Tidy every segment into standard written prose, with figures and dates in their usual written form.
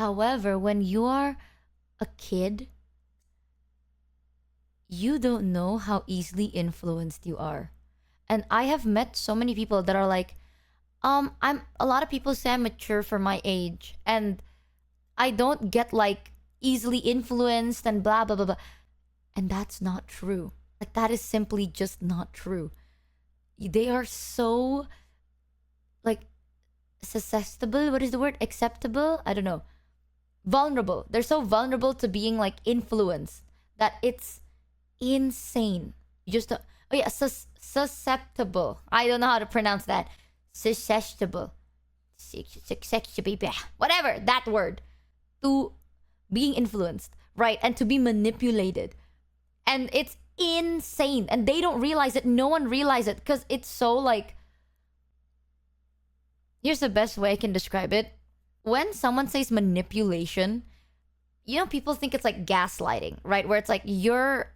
However, when you are a kid, you don't know how easily influenced you are. And I have met so many people that are like, I'm a lot of people say I'm mature for my age, and I don't get like easily influenced and blah blah blah blah. And that's not true. Like, that is simply just not true. They are so like susceptible. What is the word? Acceptable? I don't know. Vulnerable. They're so vulnerable to being like influenced that it's insane. You just don't, oh yeah, susceptible. I don't know how to pronounce that. Susceptible. Whatever that word. To being influenced, right? And to be manipulated. And it's insane. And they don't realize it. No one realizes it because it's so like. Here's the best way I can describe it. When someone says manipulation, you know, people think it's like gaslighting, right? Where it's like you're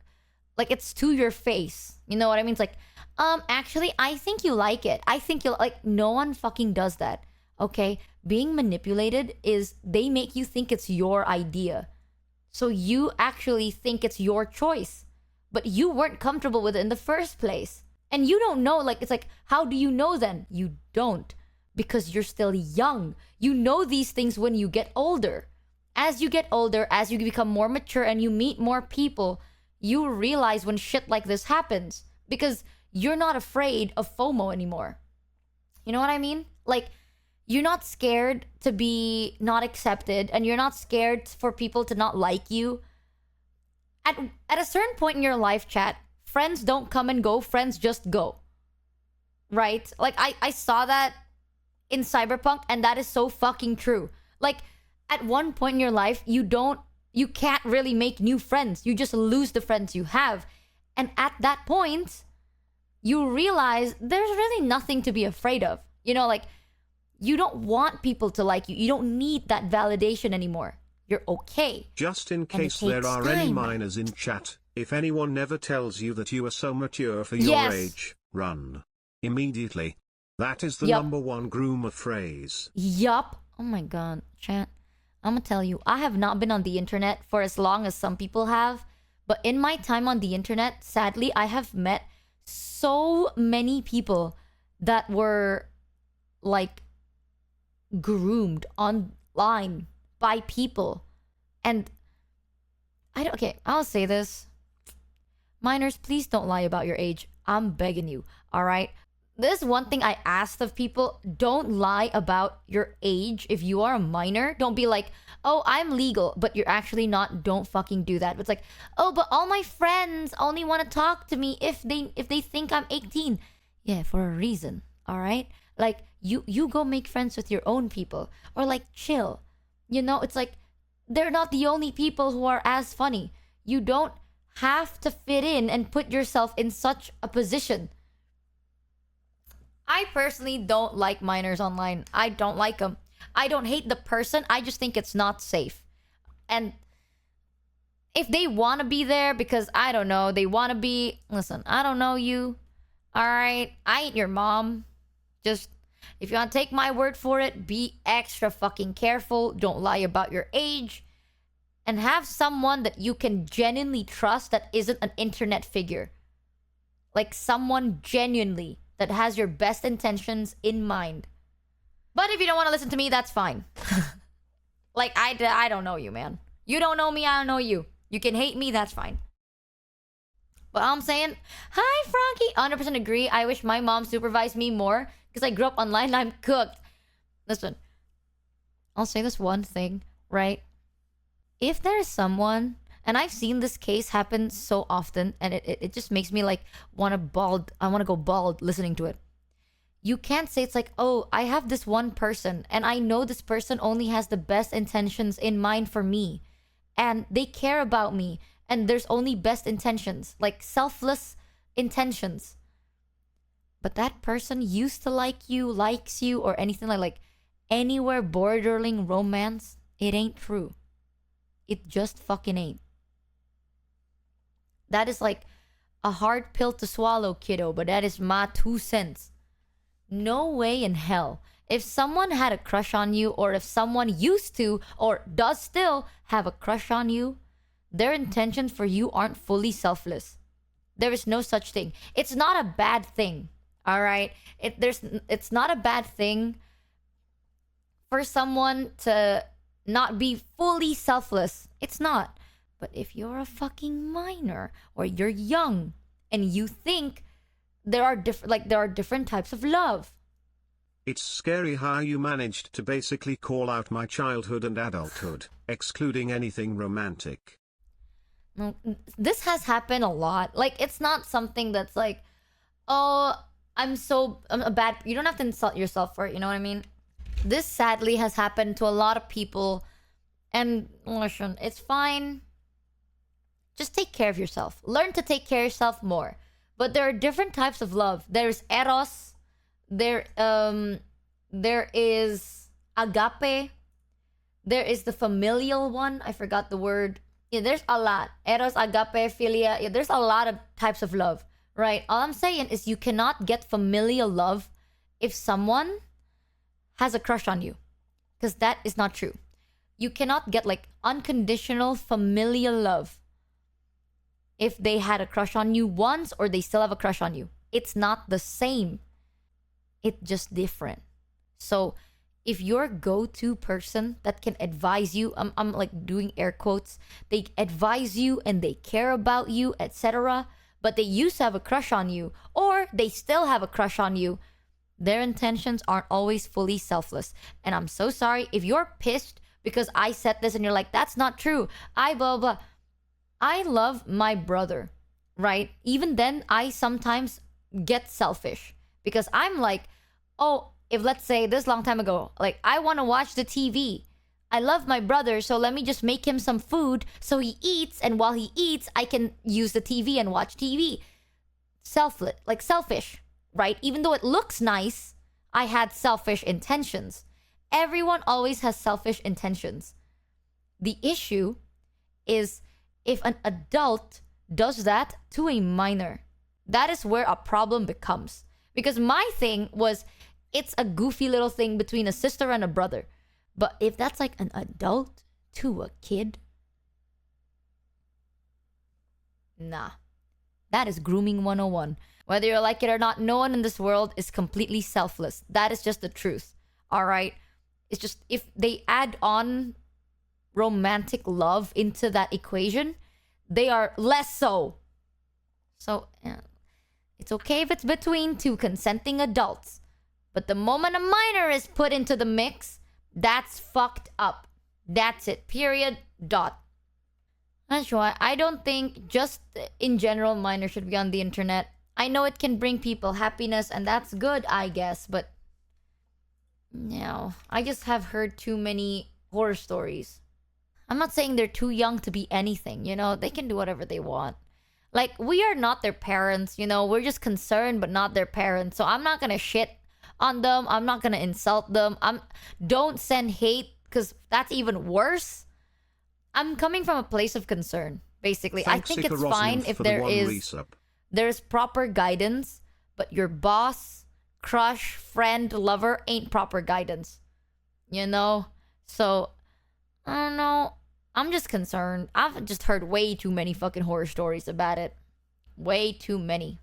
like, it's to your face. You know what I mean? It's like, actually, I think you like it. I think you'll like, no one fucking does that. Okay? Being manipulated is they make you think it's your idea. So you actually think it's your choice. But you weren't comfortable with it in the first place. And you don't know, like, it's like, how do you know then? You don't. Because you're still young. You know these things when you get older. As you get older, as you become more mature and you meet more people, you realize when shit like this happens. Because you're not afraid of FOMO anymore. You know what I mean? Like, you're not scared to be not accepted, and you're not scared for people to not like you. At a certain point in your life, chat, friends don't come and go, friends just go. Right? Like, I saw that in CYBERPUNK, and that is so fucking true. Like, at one point in your life, you can't really make new friends. You just lose the friends you have. And at that point, you realize there's really nothing to be afraid of. You know, like, you don't want people to like you. You don't need that validation anymore. You're okay. Just in case there are any minors in chat, if anyone never tells you that you are so mature for your age, run. Immediately. That is the number one groomer phrase. Yup. Oh my god, chat. I'm gonna tell you, I have not been on the internet for as long as some people have. But in my time on the internet, sadly, I have met so many people that were like groomed online by people. And okay, I'll say this. Minors, please don't lie about your age. I'm begging you, all right? This one thing I asked of people, don't lie about your age if you are a minor. Don't be like, oh, I'm legal, but you're actually not. Don't fucking do that. It's like, oh, but all my friends only want to talk to me if they think I'm 18. Yeah, for a reason, all right? Like, you go make friends with your own people. Or like, chill. You know, it's like, they're not the only people who are as funny. You don't have to fit in and put yourself in such a position. I personally don't like minors online. I don't like them. I don't hate the person. I just think it's not safe. And if they want to be there because, I don't know, they want to be... Listen, I don't know you. Alright? I ain't your mom. Just, if you want to take my word for it, be extra fucking careful. Don't lie about your age. And have someone that you can genuinely trust that isn't an internet figure. Like, someone genuinely that has your best intentions in mind. But if you don't want to listen to me, that's fine. Like, I don't know you, man. You don't know me, I don't know you. You can hate me, that's fine. But I'm saying, hi, Frankie. 100% agree. I wish my mom supervised me more because I grew up online and I'm cooked. Listen, I'll say this one thing, right? If there's someone... And I've seen this case happen so often, and it just makes me like want to go bald listening to it. You can't say it's like, oh, I have this one person, and I know this person only has the best intentions in mind for me, and they care about me, and there's only best intentions, like selfless intentions. But that person used to like you, likes you, or anything like anywhere bordering romance. It ain't true. It just fucking ain't. That is like a hard pill to swallow, kiddo, but that is my 2 cents. No way in hell. If someone had a crush on you, or if someone used to or does still have a crush on you, their intentions for you aren't fully selfless. There is no such thing. It's not a bad thing. All right? It's not a bad thing for someone to not be fully selfless. It's not. But if you're a fucking minor or you're young and you think there are different types of love. It's scary how you managed to basically call out my childhood and adulthood, excluding anything romantic. This has happened a lot. Like, it's not something that's like, oh, I'm a bad... You don't have to insult yourself for it, you know what I mean? This sadly has happened to a lot of people. And listen, it's fine. Just take care of yourself. Learn to take care of yourself more. But there are different types of love. There's eros. There is agape. There is the familial one. I forgot the word. Yeah, there's a lot. Eros, agape, philia. Yeah, there's a lot of types of love, right? All I'm saying is you cannot get familial love if someone has a crush on you, because that is not true. You cannot get like unconditional familial love if they had a crush on you once or they still have a crush on you. It's not the same. It's just different. So if your go-to person that can advise you, I'm like doing air quotes, they advise you and they care about you, etc., but they used to have a crush on you, or they still have a crush on you, their intentions aren't always fully selfless. And I'm so sorry if you're pissed because I said this and you're like, that's not true. I blah, blah. I love my brother, right? Even then, I sometimes get selfish because I'm like, oh, if let's say this long time ago, like I want to watch the TV. I love my brother, so let me just make him some food so he eats, and while he eats, I can use the TV and watch TV. Selfish, right? Even though it looks nice, I had selfish intentions. Everyone always has selfish intentions. The issue is if an adult does that to a minor. That is where a problem becomes. Because my thing was, it's a goofy little thing between a sister and a brother. But if that's like an adult to a kid, nah. That is grooming 101. Whether you like it or not, no one in this world is completely selfless. That is just the truth. All right? It's just if they add on romantic love into that equation, they are less so. So, it's okay if it's between two consenting adults. But the moment a minor is put into the mix, that's fucked up. That's it. Period. Dot. That's why I don't think just in general minors should be on the internet. I know it can bring people happiness and that's good, I guess. But no, I just have heard too many horror stories. I'm not saying they're too young to be anything, you know? They can do whatever they want. Like, we are not their parents, you know? We're just concerned but not their parents. So I'm not gonna shit on them. I'm not gonna insult them. Don't send hate, because that's even worse. I'm coming from a place of concern, basically. Thanks, I think it's fine if there's proper guidance, but your boss, crush, friend, lover ain't proper guidance. You know? So, I don't know. I'm just concerned. I've just heard way too many fucking horror stories about it. Way too many.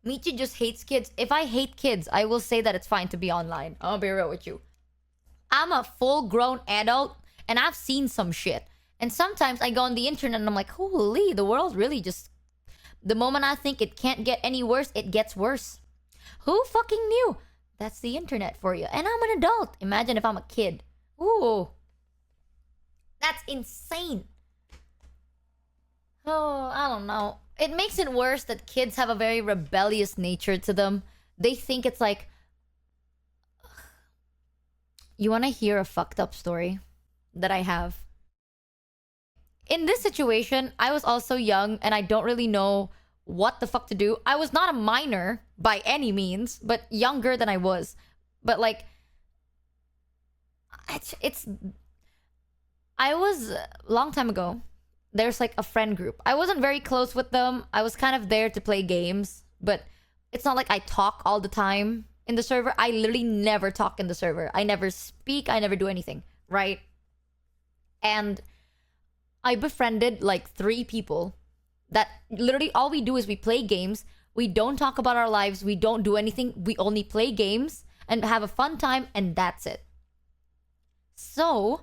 Michi just hates kids. If I hate kids, I will say that it's fine to be online. I'll be real with you. I'm a full-grown adult, and I've seen some shit. And sometimes I go on the internet and I'm like, holy, the world really just... The moment I think it can't get any worse, it gets worse. Who fucking knew? That's the internet for you. And I'm an adult. Imagine if I'm a kid. Ooh. That's insane. Oh, I don't know. It makes it worse that kids have a very rebellious nature to them. They think it's like... You want to hear a fucked up story that I have? In this situation, I was also young and I don't really know what the fuck to do. I was not a minor by any means, but younger than I was. But like... I was a long time ago. There's like a friend group. I wasn't very close with them. I was kind of there to play games, but it's not like I talk all the time. in the server. I literally never talk in the server. I never speak. I never do anything, right? And I befriended like 3 people that literally all we do is we play games. We don't talk about our lives. We don't do anything. We only play games and have a fun time, and that's it. So,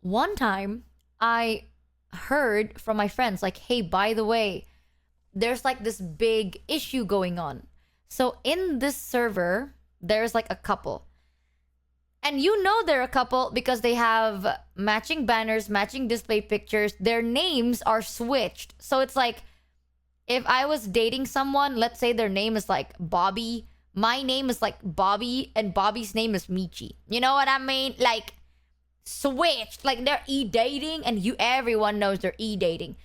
one time I heard from my friends, like, hey, by the way, there's like this big issue going on. So, in this server, there's like a couple. And you know they're a couple because they have matching banners, matching display pictures. Their names are switched. So it's like, if I was dating someone, let's say their name is like Bobby. My name is like Bobby and Bobby's name is Michi. You know what I mean? Like, switched. Like, they're e-dating and everyone knows they're e-dating.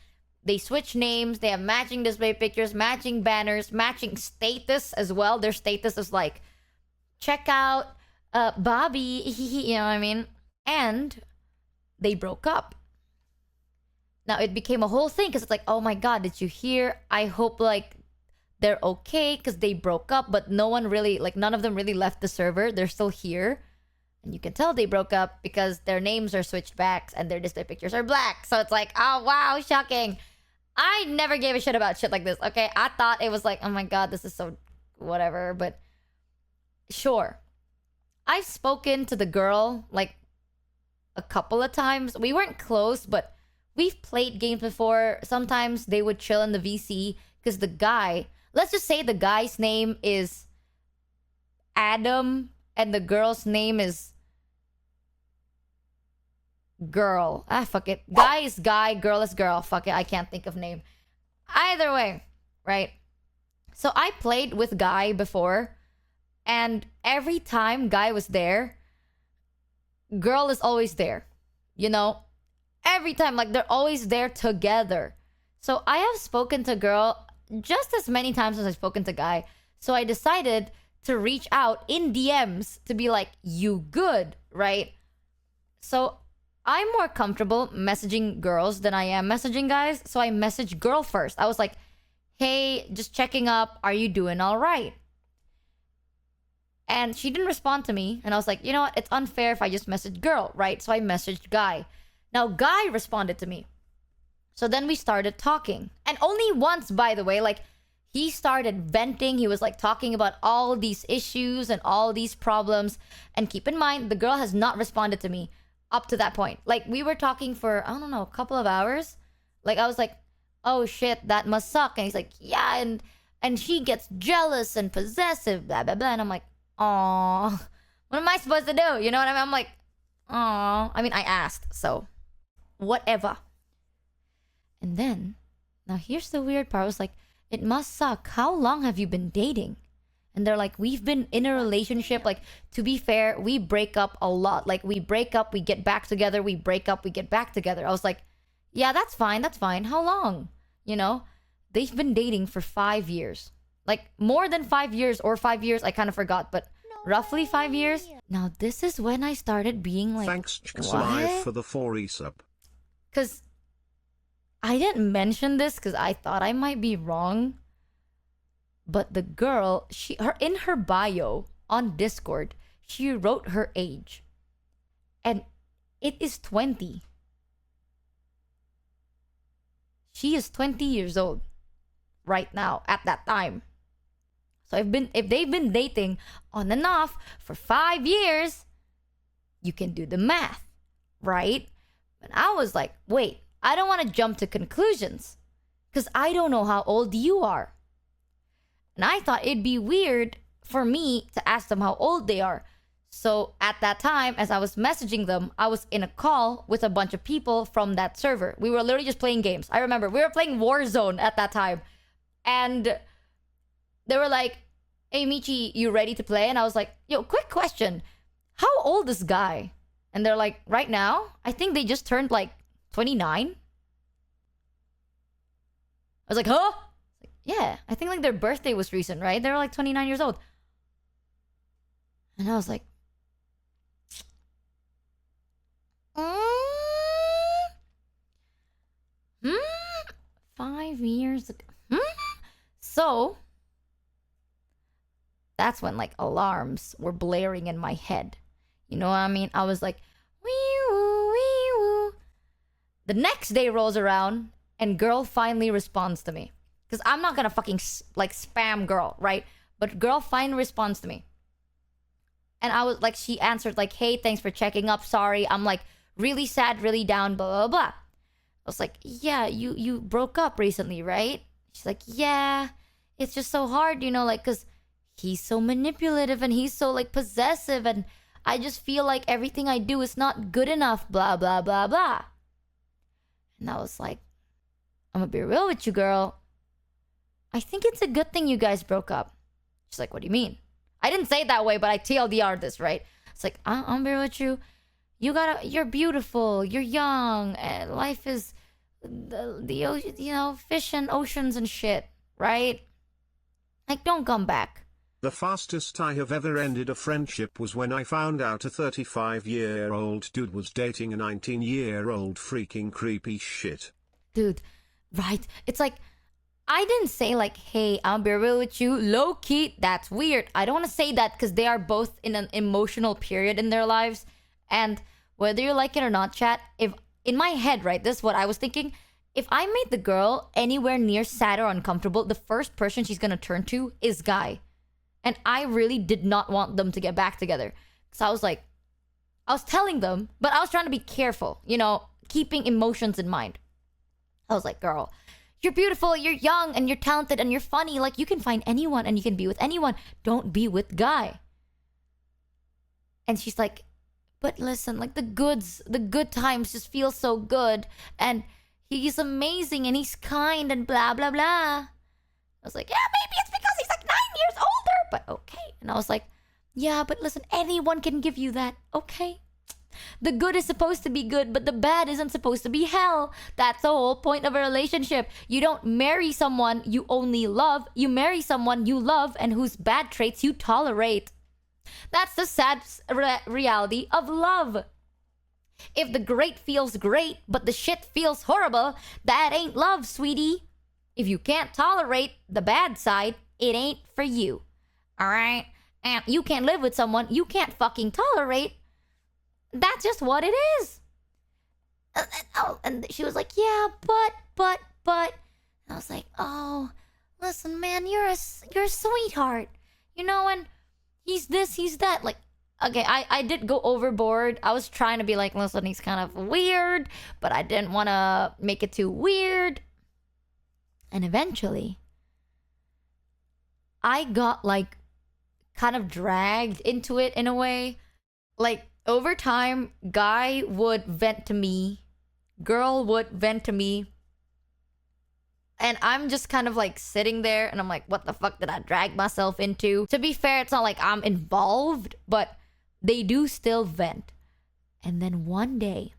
They switch names. They have matching display pictures, matching banners, matching status as well. Their status is like, check out Bobby, you know what I mean? And they broke up. Now it became a whole thing because it's like, oh my god, did you hear? I hope like they're okay because they broke up, but no one really, like, none of them really left the server. They're still here. And you can tell they broke up because their names are switched back and their display pictures are black. So it's like, oh wow, shocking. I never gave a shit about shit like this, okay? I thought it was like, oh my god, this is so whatever, but sure. I've spoken to the girl like a couple of times. We weren't close, but we've played games before. Sometimes they would chill in the VC because the guy, let's just say the guy's name is Adam and the girl's name is girl. Ah, fuck it. Guy is guy, girl is girl. Fuck it. I can't think of name. Either way, right? So I played with Guy before. And every time Guy was there, girl is always there. You know? Every time. Like, they're always there together. So I have spoken to girl just as many times as I've spoken to Guy. So I decided to reach out in DMs to be like, you good, right? So I'm more comfortable messaging girls than I am messaging guys. So I messaged girl first. I was like, hey, just checking up. Are you doing all right? And she didn't respond to me. And I was like, you know what? It's unfair if I just message girl, right? So I messaged Guy. Now, Guy responded to me. So then we started talking. And only once, by the way, like, he started venting. He was like talking about all these issues and all these problems. And keep in mind, the girl has not responded to me up to that point. Like, we were talking for, I don't know, a couple of hours. Like, I was like, oh shit, that must suck. And he's like, yeah, and she gets jealous and possessive, blah, blah, blah. And I'm like, aw, what am I supposed to do? You know what I mean? I'm like, aw. I mean, I asked, so whatever. And then, now here's the weird part. I was like, it must suck. How long have you been dating? And they're like, we've been in a relationship. Like, to be fair, we break up a lot. Like, we break up, we get back together. We break up, we get back together. I was like, yeah, that's fine. That's fine. How long? You know, they've been dating for 5 years. Like, more than 5 years or 5 years. I kind of forgot, but roughly 5 years. Now, this is when I started being like, thanks, Live for the 4 resub. Because I didn't mention this because I thought I might be wrong. But the girl, in her bio on Discord, she wrote her age. And it is 20. She is 20 years old right now at that time. So if they've been dating on and off for 5 years, you can do the math, right? And I was like, wait, I don't want to jump to conclusions because I don't know how old you are. And I thought it'd be weird for me to ask them how old they are. So at that time, as I was messaging them, I was in a call with a bunch of people from that server. We were literally just playing games. I remember we were playing Warzone at that time. And they were like, hey, Michi, you ready to play? And I was like, yo, quick question. How old is Guy? And they're like, right now, I think they just turned like 29. I was like, huh? Yeah, I think like their birthday was recent, right? They were like 29 years old. And I was like, 5 years ago. So, that's when like alarms were blaring in my head. You know what I mean? I was like, wee woo, wee woo. The next day rolls around and girl finally responds to me. Because I'm not gonna fucking like spam girl, right? But girl finally responds to me. And I was like, she answered like, hey, thanks for checking up. Sorry, I'm like really sad, really down, blah, blah, blah. I was like, yeah, you broke up recently, right? She's like, yeah, it's just so hard, you know, like, because he's so manipulative and he's so like possessive and I just feel like everything I do is not good enough, blah, blah, blah, blah. And I was like, I'm gonna be real with you, girl. I think it's a good thing you guys broke up. She's like, what do you mean? I didn't say it that way, but I TLDR'd this, right? It's like, I'm gonna be real with you. You're beautiful, you're young, and life is the ocean, you know, fish and oceans and shit, right? Like, don't come back. The fastest I have ever ended a friendship was when I found out a 35-year-old dude was dating a 19-year-old freaking creepy shit. Dude, right? It's like, I didn't say like, hey, I'll be real with you, low key, that's weird. I don't want to say that because they are both in an emotional period in their lives. And whether you like it or not, chat, if in my head, right, this is what I was thinking. If I made the girl anywhere near sad or uncomfortable, the first person she's gonna turn to is guy. And I really did not want them to get back together. So I was like, I was telling them, but I was trying to be careful, you know, keeping emotions in mind. I was like, girl, you're beautiful, you're young, and you're talented, and you're funny. Like, you can find anyone, and you can be with anyone. Don't be with guy. And she's like, but listen, like, the good times just feel so good. And he's amazing, and he's kind, and blah, blah, blah. I was like, yeah, maybe it's because he's like 9 years older, but okay. And I was like, yeah, but listen, anyone can give you that, okay? The good is supposed to be good, but the bad isn't supposed to be hell. That's the whole point of a relationship. You don't marry someone you only love. You marry someone you love and whose bad traits you tolerate. That's the sad reality of love. If the great feels great, but the shit feels horrible, that ain't love, sweetie. If you can't tolerate the bad side, it ain't for you. Alright? And you can't live with someone you can't fucking tolerate. That's just what it is. And she was like, yeah, but. And I was like, oh, listen, man, you're a sweetheart. You know, and he's this, he's that. Like, okay, I did go overboard. I was trying to be like, listen, he's kind of weird, but I didn't want to make it too weird. And eventually, I got like kind of dragged into it in a way. Like, over time, guy would vent to me, girl would vent to me, and I'm just kind of like sitting there and I'm like, what the fuck did I drag myself into? To be fair, it's not like I'm involved, but they do still vent. And then one day,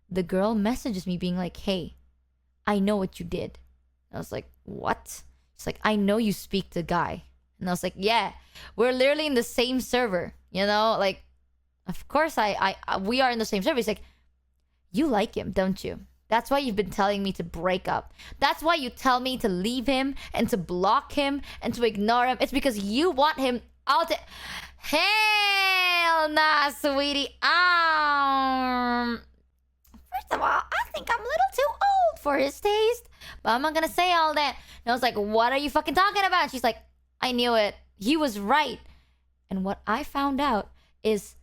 the girl messages me being like, hey, I know what you did. And I was like, what? She's like, I know you speak to guy. And I was like, yeah, we're literally in the same server, you know, like, of course we are in the same server. He's like, you like him, don't you? That's why you've been telling me to break up. That's why you tell me to leave him and to block him and to ignore him. It's because you want him out. Hell nah, sweetie. First of all, I think I'm a little too old for his taste. But I'm not gonna say all that. And I was like, what are you fucking talking about? And she's like, I knew it. He was right. And what I found out is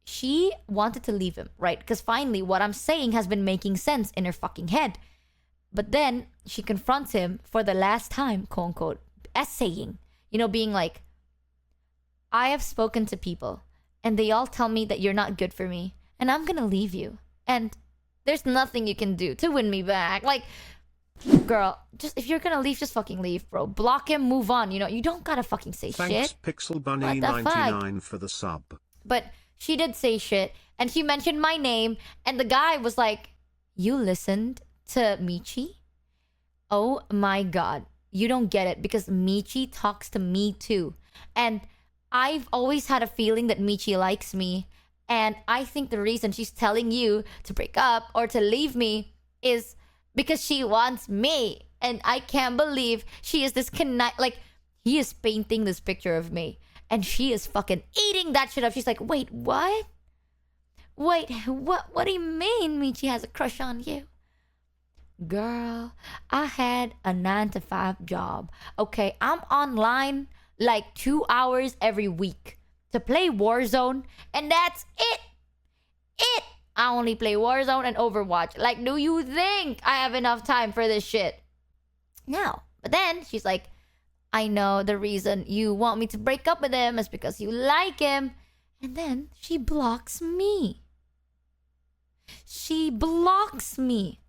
she wanted to leave him, right? Because finally, what I'm saying has been making sense in her fucking head. But then she confronts him for the last time, quote unquote, essaying, you know, being like, I have spoken to people and they all tell me that you're not good for me and I'm gonna leave you. And there's nothing you can do to win me back. Like, girl, just if you're gonna leave, just fucking leave, bro. Block him, move on. You know, you don't gotta fucking say Thanks, shit. Pixel Bunny 99 for the sub. But she did say shit, and she mentioned my name, and the guy was like, you listened to Michi? Oh my god. You don't get it, because Michi talks to me too. And I've always had a feeling that Michi likes me, and I think the reason she's telling you to break up or to leave me is because she wants me. And I can't believe she is this like, he is painting this picture of me. And she is fucking eating that shit up. She's like, wait, what? Wait, what do you mean Michi has a crush on you? Girl, I had a 9-to-5 job. Okay, I'm online like 2 hours every week to play Warzone, and that's it. I only play Warzone and Overwatch. Like, do you think I have enough time for this shit? No. But then she's like, I know the reason you want me to break up with him is because you like him. And then she blocks me. She blocks me.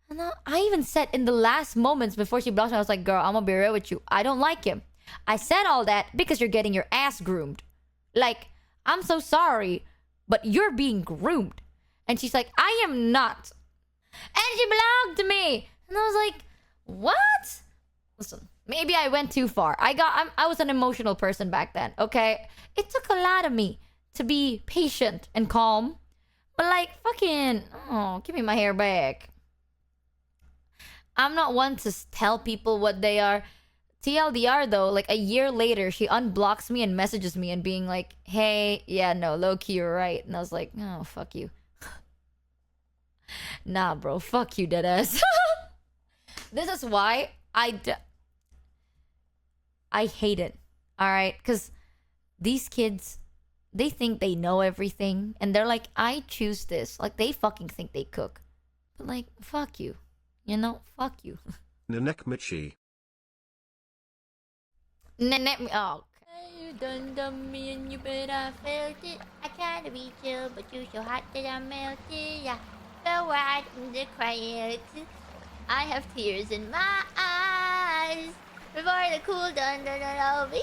And I even said in the last moments before she blocked me, I was like, girl, I'm gonna be real with you. I don't like him. I said all that because you're getting your ass groomed. Like, I'm so sorry, but you're being groomed. And she's like, I am not. And she blocked me. And I was like, what? Listen, maybe I went too far. I was an emotional person back then, okay? It took a lot of me to be patient and calm. But like, fucking, oh, give me my hair back. I'm not one to tell people what they are. TLDR though, like a year later, she unblocks me and messages me and being like, hey, yeah, no, low-key, you're right. And I was like, oh, fuck you. Nah, bro, fuck you, deadass. This is why I hate it, alright? Because these kids, they think they know everything. And they're like, I choose this. Like, they fucking think they cook. But like, fuck you. You know, fuck you. Nanek Michi. Oh. You done me and you bet I felt it. I tried to be chill, but you so hot that I melted. I fell right in the quiet. I have tears in my eyes before the cool done over.